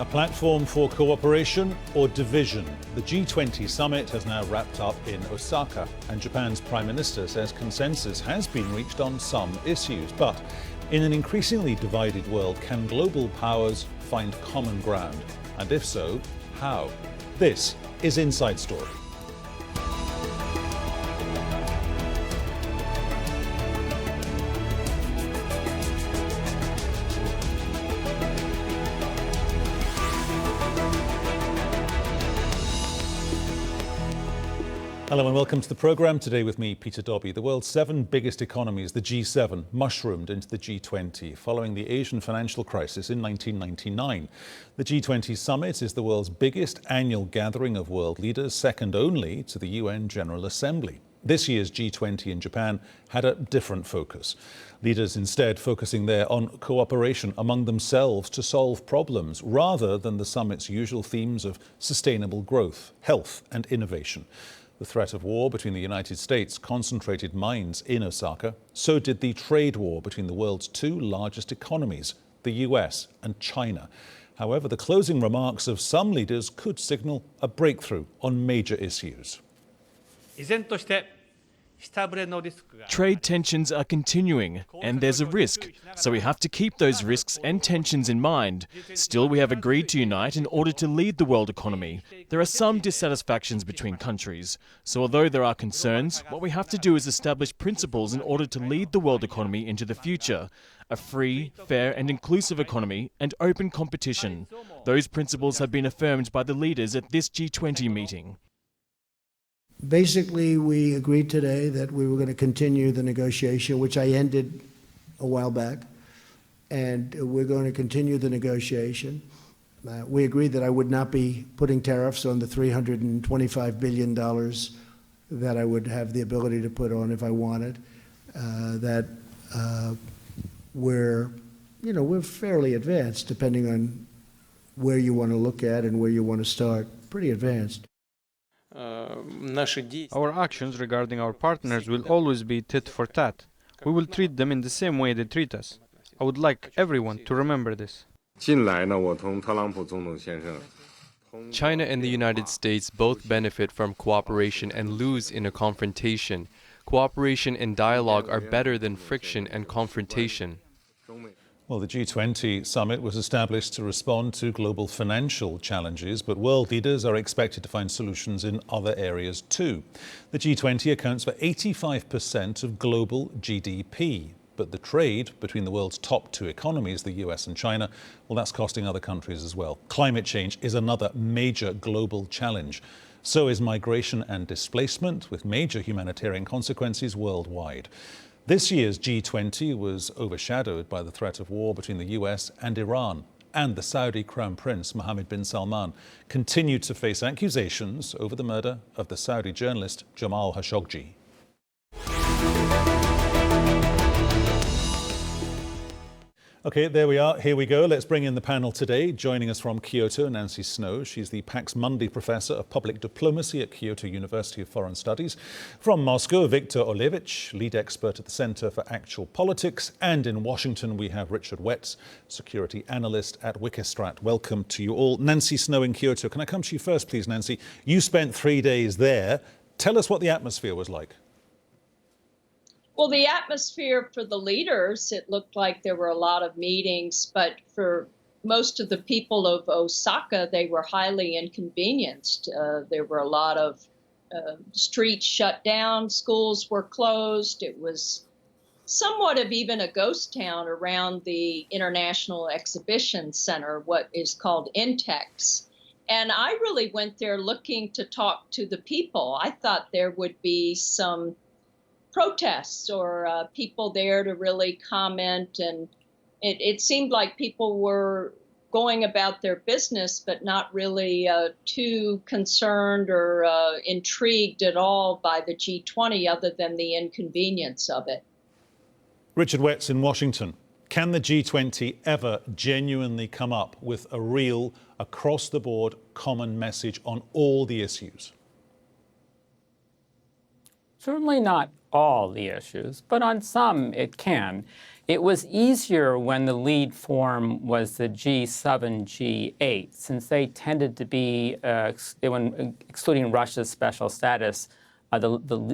A platform for cooperation or division? The G20 summit has now wrapped up in Osaka, and Japan's Prime Minister says consensus has been reached on some issues. But in an increasingly divided world, can global powers find common ground? And if so, how? This is Inside Story. Hello and welcome to the programme. Today with me, Peter Dobby. The world's 7 biggest economies, the G7, mushroomed into the G20 following the Asian financial crisis in 1999. The G20 summit is the world's biggest annual gathering of world leaders, second only to the UN General Assembly. This year's G20 in Japan had a different focus. Leaders instead focusing there on cooperation among themselves to solve problems rather than the summit's usual themes of sustainable growth, health and innovation. The threat of war between the United States concentrated minds in Osaka. So did the trade war between the world's 2 largest economies, the US and China. However, the closing remarks of some leaders could signal a breakthrough on major issues. Trade tensions are continuing, and there's a risk, so we have to keep those risks and tensions in mind. Still, we have agreed to unite in order to lead the world economy. There are some dissatisfactions between countries, so although there are concerns, what we have to do is establish principles in order to lead the world economy into the future. A free, fair and inclusive economy and open competition. Those principles have been affirmed by the leaders at this G20 meeting. Basically, we agreed today that we were going to continue the negotiation, which I ended a while back, and we're going to continue the negotiation. We agreed that I would not be putting tariffs on the $325 billion that I would have the ability to put on if I wanted. We're fairly advanced, depending on where you want to look at and where you want to start. Pretty advanced. Our actions regarding our partners will always be tit for tat. We will treat them in the same way they treat us. I would like everyone to remember this. China and the United States both benefit from cooperation and lose in a confrontation. Cooperation and dialogue are better than friction and confrontation. Well, the G20 summit was established to respond to global financial challenges, but world leaders are expected to find solutions in other areas too. The G20 accounts for 85% of global GDP, but the trade between the world's top 2 economies, the US and China, well, that's costing other countries as well. Climate change is another major global challenge. So is migration and displacement, with major humanitarian consequences worldwide. This year's G20 was overshadowed by the threat of war between the US and Iran, and the Saudi Crown Prince Mohammed bin Salman continued to face accusations over the murder of the Saudi journalist Jamal Khashoggi. Okay, there we are. Here we go. Let's bring in the panel today. Joining us from Kyoto, Nancy Snow. She's the Pax Mundi Professor of Public Diplomacy at Kyoto University of Foreign Studies. From Moscow, Viktor Olevich, lead expert at the Center for Actual Politics. And in Washington, we have Richard Wetz, security analyst at Wikistrat. Welcome to you all. Nancy Snow in Kyoto. Can I come to you first, please, Nancy? You spent 3 days there. Tell us what the atmosphere was like. Well, the atmosphere for the leaders, it looked like there were a lot of meetings, but for most of the people of Osaka, they were highly inconvenienced. There were a lot of streets shut down, schools were closed. It was somewhat of even a ghost town around the International Exhibition Center, what is called Intex. And I really went there looking to talk to the people. I thought there would be some protests or people there to really comment, and it seemed like people were going about their business but not really too concerned or intrigued at all by the G20 other than the inconvenience of it. Richard Wetz in Washington. Can the G20 ever genuinely come up with a real across-the-board common message on all the issues? Certainly not all the issues, but on some it can. It was easier when the lead form was the G7, G8, since they tended to be, excluding Russia's special status, the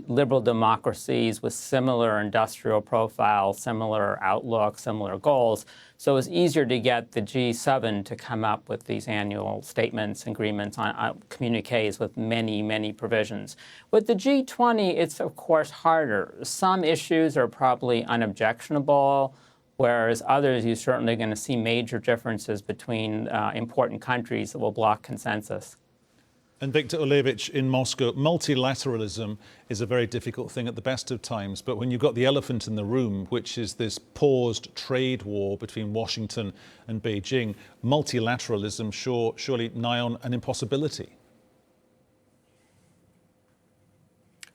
liberal democracies with similar industrial profiles, similar outlook, similar goals. So it was easier to get the G7 to come up with these annual statements, agreements, on communiques with many, many provisions. With the G20, it's of course harder. Some issues are probably unobjectionable, whereas others you're certainly going to see major differences between important countries that will block consensus. And Viktor Olevich in Moscow, multilateralism is a very difficult thing at the best of times. But when you've got the elephant in the room, which is this paused trade war between Washington and Beijing, multilateralism surely nigh on an impossibility.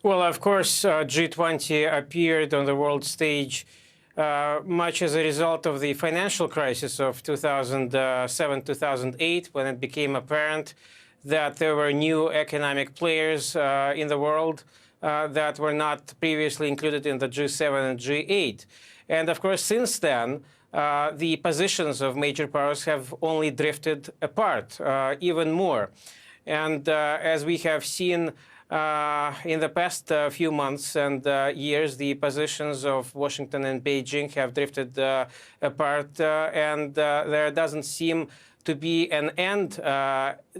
Well, of course, G20 appeared on the world stage much as a result of the financial crisis of 2007-2008, when it became apparent that there were new economic players in the world that were not previously included in the G7 and G8. And of course, since then, the positions of major powers have only drifted apart even more. And as we have seen in the past few months and years, the positions of Washington and Beijing have drifted apart, and there doesn't seem to be an end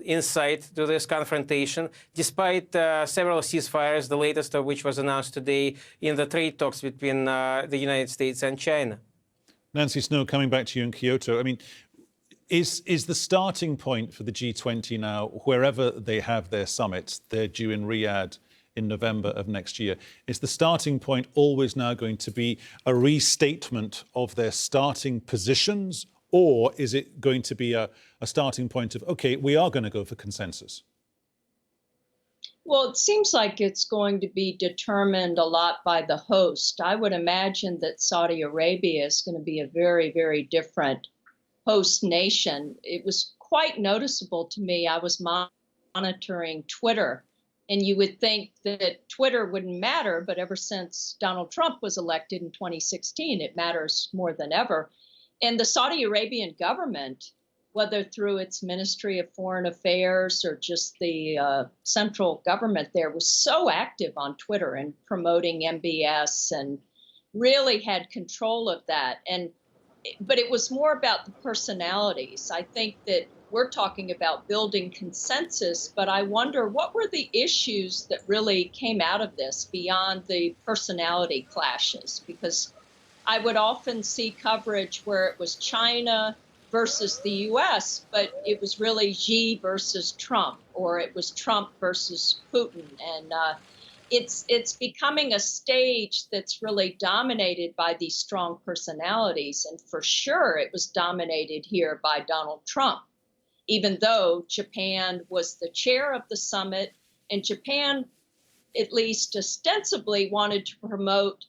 in sight to this confrontation, despite several ceasefires, the latest of which was announced today in the trade talks between the United States and China. Nancy Snow, coming back to you in Kyoto, I mean, is the starting point for the G20 now, wherever they have their summits, they're due in Riyadh in November of next year, is the starting point always now going to be a restatement of their starting positions? Or is it going to be a starting point of, OK, we are going to go for consensus? Well, it seems like it's going to be determined a lot by the host. I would imagine that Saudi Arabia is going to be a very, very different host nation. It was quite noticeable to me. I was monitoring Twitter, and you would think that Twitter wouldn't matter, but ever since Donald Trump was elected in 2016, it matters more than ever. And the Saudi Arabian government, whether through its Ministry of Foreign Affairs or just the central government there, was so active on Twitter and promoting MBS and really had control of that. But it was more about the personalities. I think that we're talking about building consensus, but I wonder what were the issues that really came out of this beyond the personality clashes? Because I would often see coverage where it was China versus the US, but it was really Xi versus Trump, or it was Trump versus Putin. And it's becoming a stage that's really dominated by these strong personalities. And for sure, it was dominated here by Donald Trump, even though Japan was the chair of the summit, and Japan, at least ostensibly, wanted to promote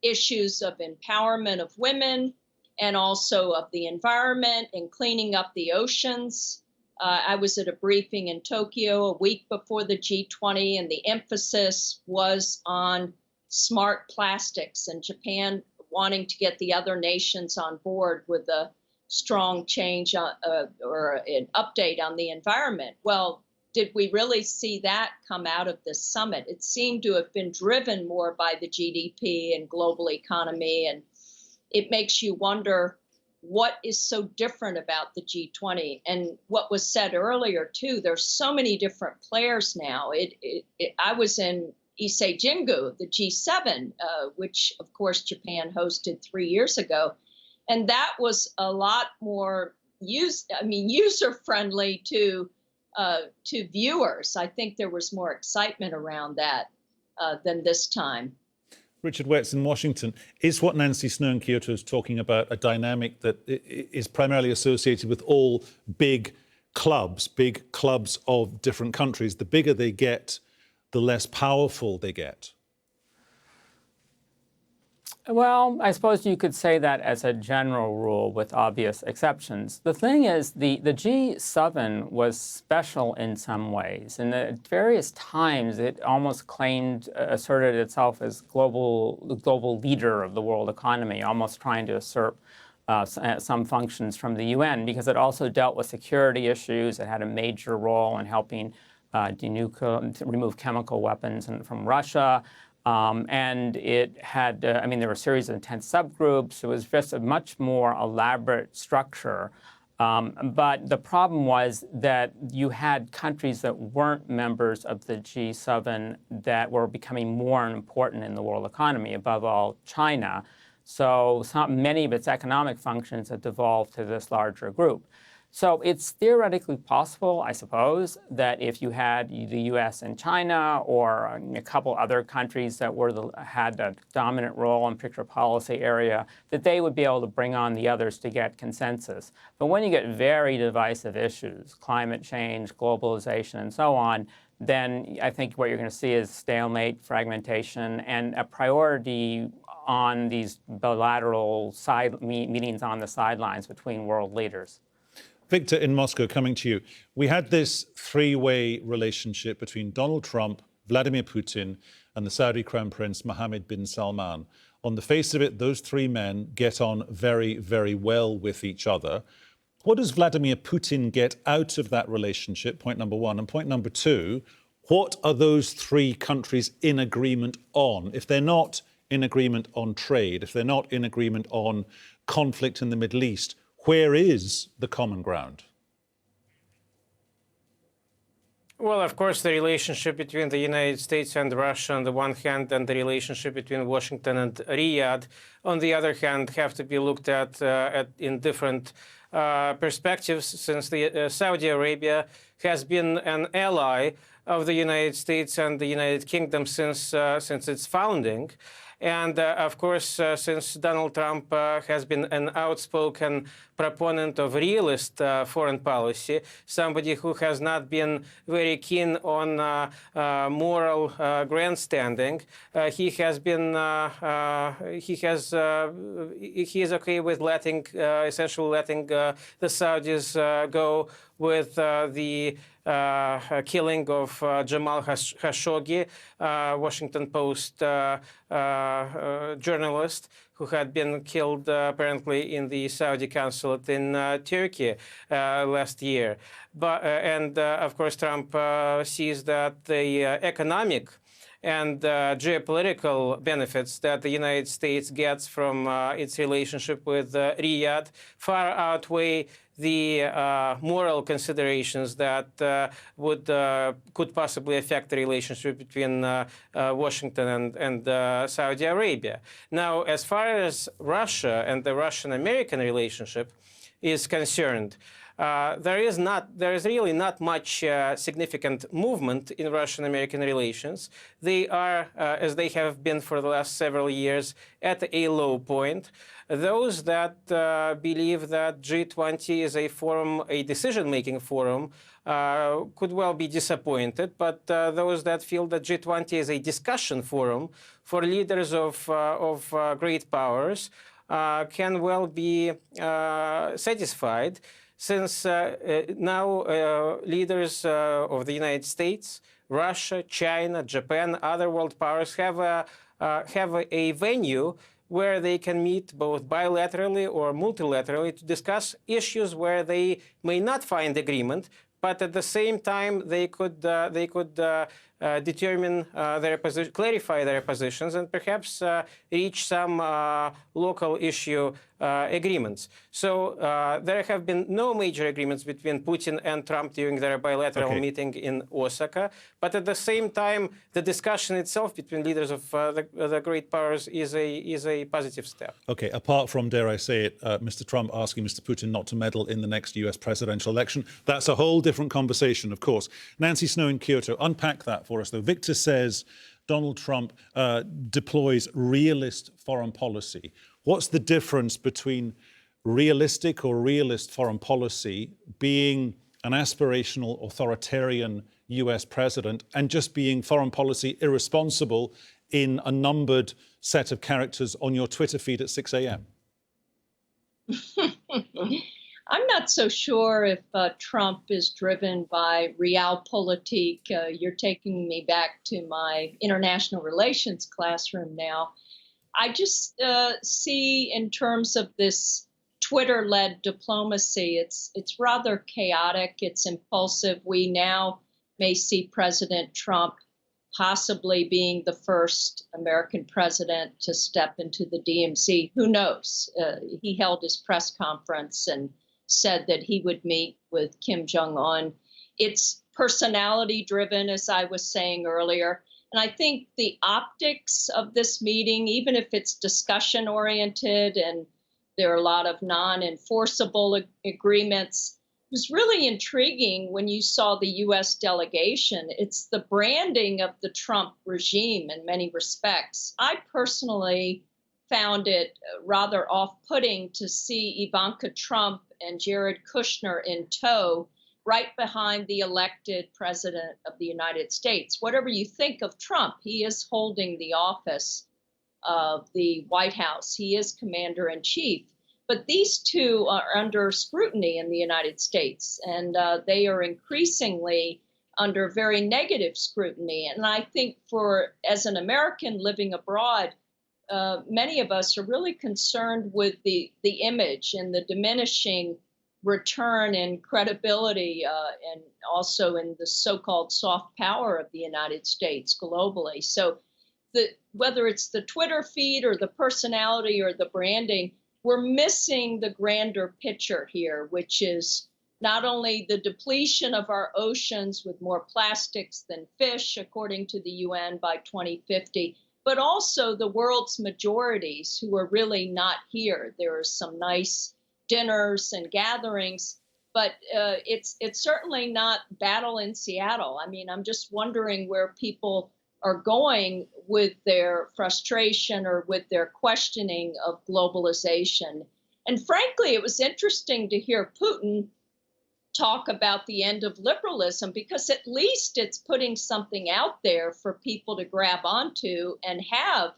issues of empowerment of women and also of the environment and cleaning up the oceans. I was at a briefing in Tokyo a week before the G20, and the emphasis was on smart plastics and Japan wanting to get the other nations on board with a strong change or an update on the environment. Well, did we really see that come out of this summit? It seemed to have been driven more by the GDP and global economy. And it makes you wonder what is so different about the G20. And what was said earlier, too, there's so many different players now. I was in Ise Jingu, the G7, which, of course, Japan hosted 3 years ago. And that was a lot more user-friendly to viewers. I think there was more excitement around that than this time. Richard Wetz in Washington, is what Nancy Snow in Kyoto is talking about a dynamic that is primarily associated with all big clubs of different countries? The bigger they get, the less powerful they get. Well, I suppose you could say that as a general rule with obvious exceptions. The thing is, the G7 was special in some ways. And at various times, it almost asserted itself as the global leader of the world economy, almost trying to usurp some functions from the UN, because it also dealt with security issues. It had a major role in helping remove chemical weapons from Russia. And it had, there were a series of intense subgroups. It was just a much more elaborate structure. But the problem was that you had countries that weren't members of the G7 that were becoming more important in the world economy, above all China. So many of its economic functions had devolved to this larger group. So it's theoretically possible, I suppose, that if you had the U.S. and China or a couple other countries that had a dominant role in picture policy area, that they would be able to bring on the others to get consensus. But when you get very divisive issues, climate change, globalization, and so on, then I think what you're going to see is stalemate, fragmentation, and a priority on these bilateral meetings on the sidelines between world leaders. Victor, in Moscow, coming to you. We had this three-way relationship between Donald Trump, Vladimir Putin, and the Saudi Crown Prince Mohammed bin Salman. On the face of it, those three men get on very, very well with each other. What does Vladimir Putin get out of that relationship? Point number one. And point number two, what are those three countries in agreement on? If they're not in agreement on trade, if they're not in agreement on conflict in the Middle East, where is the common ground? Well, of course, the relationship between the United States and Russia on the one hand, and the relationship between Washington and Riyadh on the other hand, have to be looked at in different perspectives, since Saudi Arabia has been an ally of the United States and the United Kingdom since its founding. And of course, since Donald Trump has been an outspoken proponent of realist foreign policy, somebody who has not been very keen on moral grandstanding, he is okay with essentially letting the Saudis go with the killing of Jamal Khashoggi, Washington Post journalist, who had been killed apparently in the Saudi consulate in Turkey last year. And of course, Trump sees that the economic and geopolitical benefits that the United States gets from its relationship with Riyadh far outweigh the moral considerations that could possibly affect the relationship between Washington and Saudi Arabia. Now, as far as Russia and the Russian-American relationship is concerned, there is really not much significant movement in Russian-American relations. They are, as they have been for the last several years, at a low point. Those that believe that G20 is a decision-making forum, could well be disappointed. But those that feel that G20 is a discussion forum for leaders of great powers can well be satisfied, since now leaders of the United States, Russia, China, Japan, other world powers have a venue where they can meet both bilaterally or multilaterally to discuss issues where they may not find agreement, but at the same time they could determine their position, clarify their positions, and perhaps reach some local issue agreements. So there have been no major agreements between Putin and Trump during their bilateral meeting in Osaka. But at the same time, the discussion itself between leaders of the great powers is a positive step. Okay, apart from, dare I say it, Mr. Trump asking Mr. Putin not to meddle in the next US presidential election, that's a whole different conversation, of course. Nancy Snow in Kyoto, unpack that for us, though. Victor says Donald Trump deploys realist foreign policy. What's the difference between realistic or realist foreign policy being an aspirational authoritarian US president and just being foreign policy irresponsible in a numbered set of characters on your Twitter feed at 6 a.m.? I'm not so sure if Trump is driven by realpolitik. You're taking me back to my international relations classroom now. I just see in terms of this Twitter-led diplomacy, it's rather chaotic, it's impulsive. We now may see President Trump possibly being the first American president to step into the DMZ. Who knows? He held his press conference and said that he would meet with Kim Jong-un. It's personality driven, as I was saying earlier. And I think the optics of this meeting, even if it's discussion oriented and there are a lot of non-enforceable agreements, was really intriguing when you saw the U.S. delegation. It's the branding of the Trump regime in many respects. I personally found it rather off-putting to see Ivanka Trump and Jared Kushner in tow right behind the elected president of the United States. Whatever you think of Trump, he is holding the office of the White House. He is commander-in-chief. But these two are under scrutiny in the United States, and they are increasingly under very negative scrutiny. And I think as an American living abroad, many of us are really concerned with the image and the diminishing return in credibility and also in the so-called soft power of the United States globally. So whether it's the Twitter feed or the personality or the branding, we're missing the grander picture here, which is not only the depletion of our oceans with more plastics than fish, according to the UN by 2050, but also the world's majorities who are really not here. There are some nice dinners and gatherings, but it's certainly not battle in Seattle. I mean, I'm just wondering where people are going with their frustration or with their questioning of globalization. And frankly, it was interesting to hear Putin talk about the end of liberalism, because at least it's putting something out there for people to grab onto and have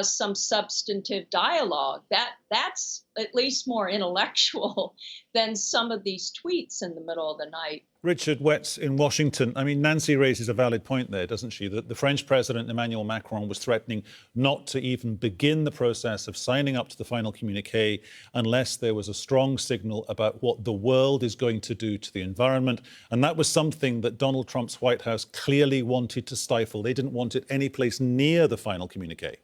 some substantive dialogue. That's at least more intellectual than some of these tweets in the middle of the night. Richard Wetz in Washington. I mean, Nancy raises a valid point there, doesn't she? That the French President Emmanuel Macron was threatening not to even begin the process of signing up to the final communique unless there was a strong signal about what the world is going to do to the environment. And that was something that Donald Trump's White House clearly wanted to stifle. They didn't want it any place near the final communique.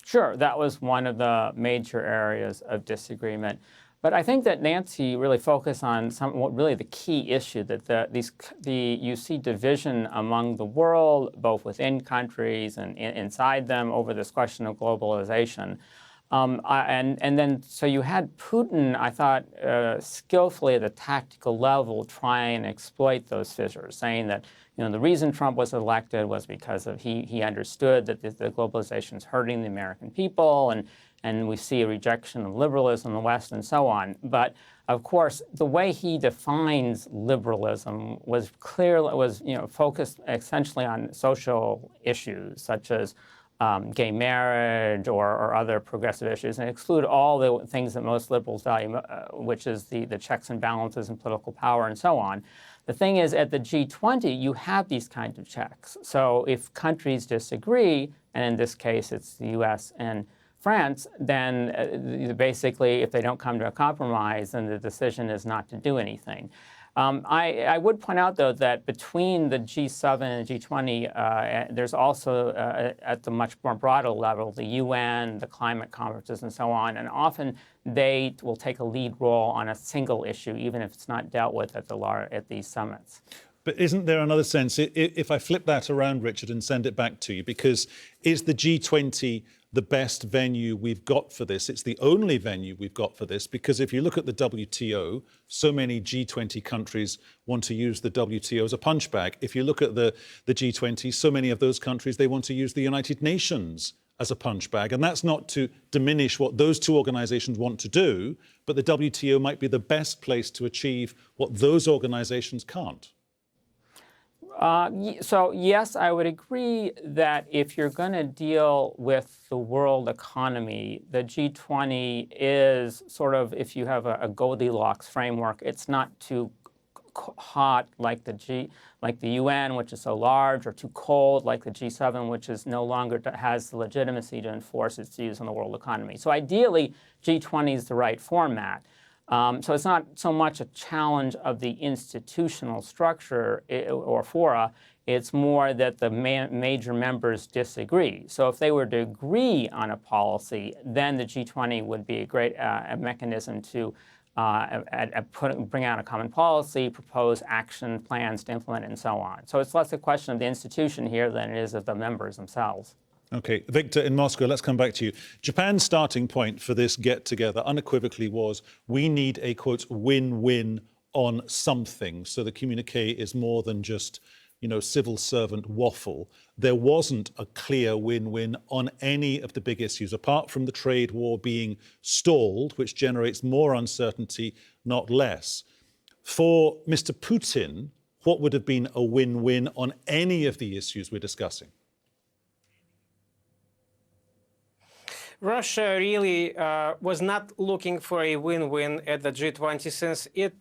Sure, that was one of the major areas of disagreement. But I think that Nancy really focused on really the key issue, that you see division among the world, both within countries and inside them, over this question of globalization. And then so you had Putin, I thought, skillfully at the tactical level try and exploit those fissures, saying that the reason Trump was elected was because he understood that the globalization is hurting the American people, and we see a rejection of liberalism in the West and so on. But of course, the way he defines liberalism was focused essentially on social issues such as gay marriage or other progressive issues, and exclude all the things that most liberals value, which is the checks and balances and political power and so on. The thing is, at the G20, you have these kinds of checks. So if countries disagree, and in this case it's the US and France, then basically if they don't come to a compromise, then the decision is not to do anything. I would point out, though, that between the G7 and G20, there's also, at the much more broader level, the UN, the climate conferences, and so on. And often they will take a lead role on a single issue, even if it's not dealt with at these summits. But isn't there another sense, if I flip that around, Richard, and send it back to you, because is the G20 the best venue we've got for this? It's the only venue we've got for this, because if you look at the WTO, so many G20 countries want to use the WTO as a punch bag. If you look at the G20, so many of those countries, they want to use the United Nations as a punch bag. And that's not to diminish what those two organizations want to do, but the WTO might be the best place to achieve what those organizations can't. So yes, I would agree that if you're going to deal with the world economy, the G20 is sort of, if you have a Goldilocks framework, it's not too hot like the UN, which is so large, or too cold like the G7, which is no longer has the legitimacy to enforce its views on the world economy. So ideally, G20 is the right format. So it's not so much a challenge of the institutional structure or fora, it's more that the major members disagree. So if they were to agree on a policy, then the G20 would be a great mechanism to bring out a common policy, propose action plans to implement it, and so on. So it's less a question of the institution here than it is of the members themselves. Okay, Victor, in Moscow, let's come back to you. Japan's starting point for this get-together unequivocally was we need a, quote, win-win on something. So the communique is more than just, civil servant waffle. There wasn't a clear win-win on any of the big issues, apart from the trade war being stalled, which generates more uncertainty, not less. For Mr. Putin, what would have been a win-win on any of the issues we're discussing? Russia really was not looking for a win-win at the G20 since it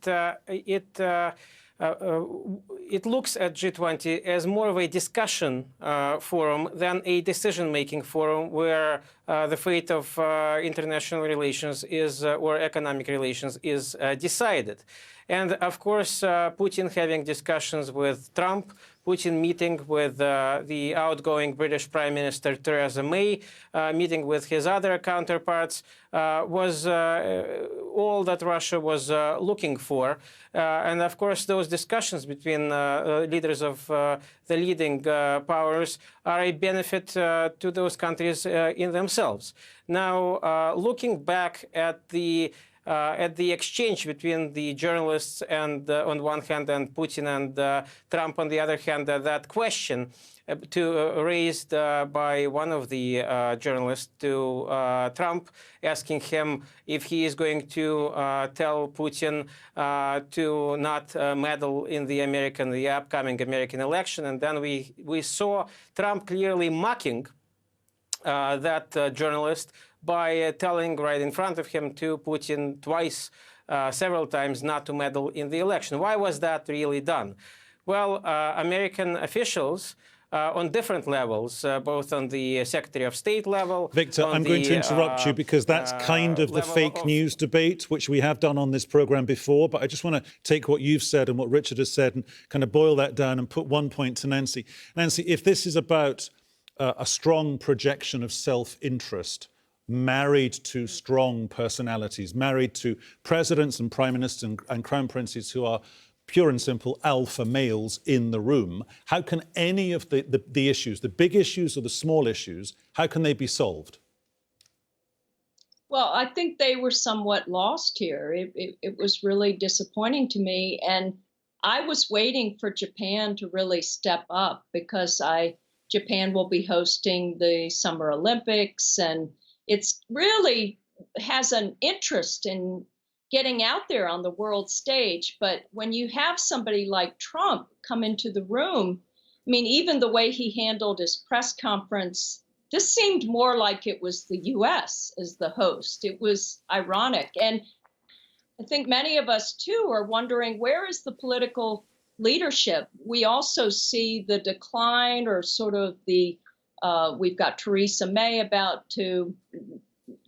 looks at G20 as more of a discussion forum than a decision-making forum where the fate of international relations is or economic relations is decided. And of course, Putin having discussions with Trump, Putin meeting with the outgoing British Prime Minister Theresa May, meeting with his other counterparts, was all that Russia was looking for. And of course, those discussions between leaders of the leading powers are a benefit to those countries in themselves. Now, looking back at the exchange between the journalists and on one hand and Putin and Trump on the other hand, that question raised by one of the journalists to Trump, asking him if he is going to tell Putin to not meddle in the upcoming American election. And then we saw Trump clearly mocking that journalist by telling right in front of him to Putin twice, several times, not to meddle in the election. Why was that really done? Well, American officials on different levels, both on the Secretary of State level. Victor, I'm going to interrupt you because that's kind of the fake news debate, which we have done on this program before. But I just want to take what you've said and what Richard has said and kind of boil that down and put one point to Nancy. Nancy, if this is about a strong projection of self-interest, married to strong personalities, married to presidents and prime ministers and crown princes who are pure and simple alpha males in the room, how can any of the issues, the big issues or the small issues, how can they be solved? Well, I think they were somewhat lost here. It was really disappointing to me. And I was waiting for Japan to really step up because Japan will be hosting the Summer Olympics, and it's really has an interest in getting out there on the world stage. But when you have somebody like Trump come into the room, I mean, even the way he handled his press conference, this seemed more like it was the US as the host. It was ironic. And I think many of us, too, are wondering, where is the political leadership? We also see the decline or sort of we've got Theresa May about to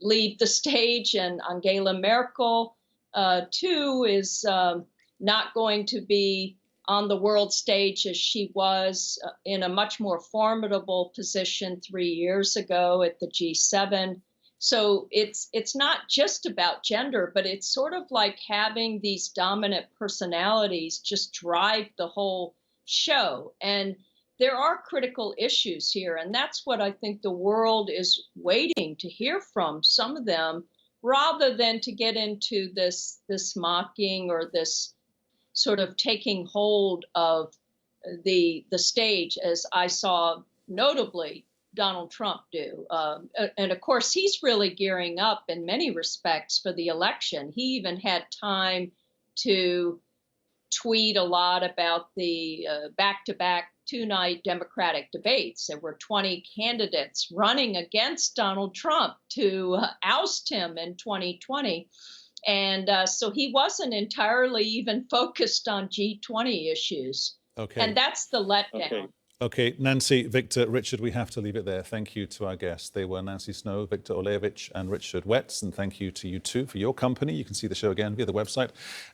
leave the stage, and Angela Merkel, too, is not going to be on the world stage as she was in a much more formidable position 3 years ago at the G7. So it's not just about gender, but it's sort of like having these dominant personalities just drive the whole show. And there are critical issues here, and that's what I think the world is waiting to hear from some of them, rather than to get into this mocking or this sort of taking hold of the stage, as I saw notably Donald Trump do. And of course, he's really gearing up in many respects for the election. He even had time to tweet a lot about the back-to-back two-night Democratic debates. There were 20 candidates running against Donald Trump to oust him in 2020. And so he wasn't entirely even focused on G20 issues. Okay. And that's the letdown. Okay, Nancy, Victor, Richard, we have to leave it there. Thank you to our guests. They were Nancy Snow, Victor Olejevich, and Richard Wetz. And thank you to you too for your company. You can see the show again via the website,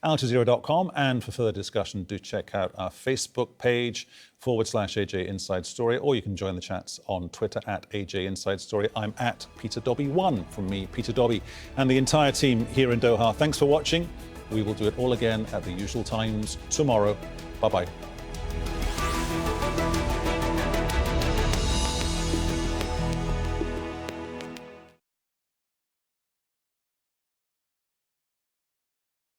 aljazeera.com. And for further discussion, do check out our Facebook page, /AJ Inside Story, or you can join the chats on Twitter @AJ Inside Story. I'm at Peter Dobbie1 from me, Peter Dobbie, and the entire team here in Doha. Thanks for watching. We will do it all again at the usual times tomorrow. Bye-bye.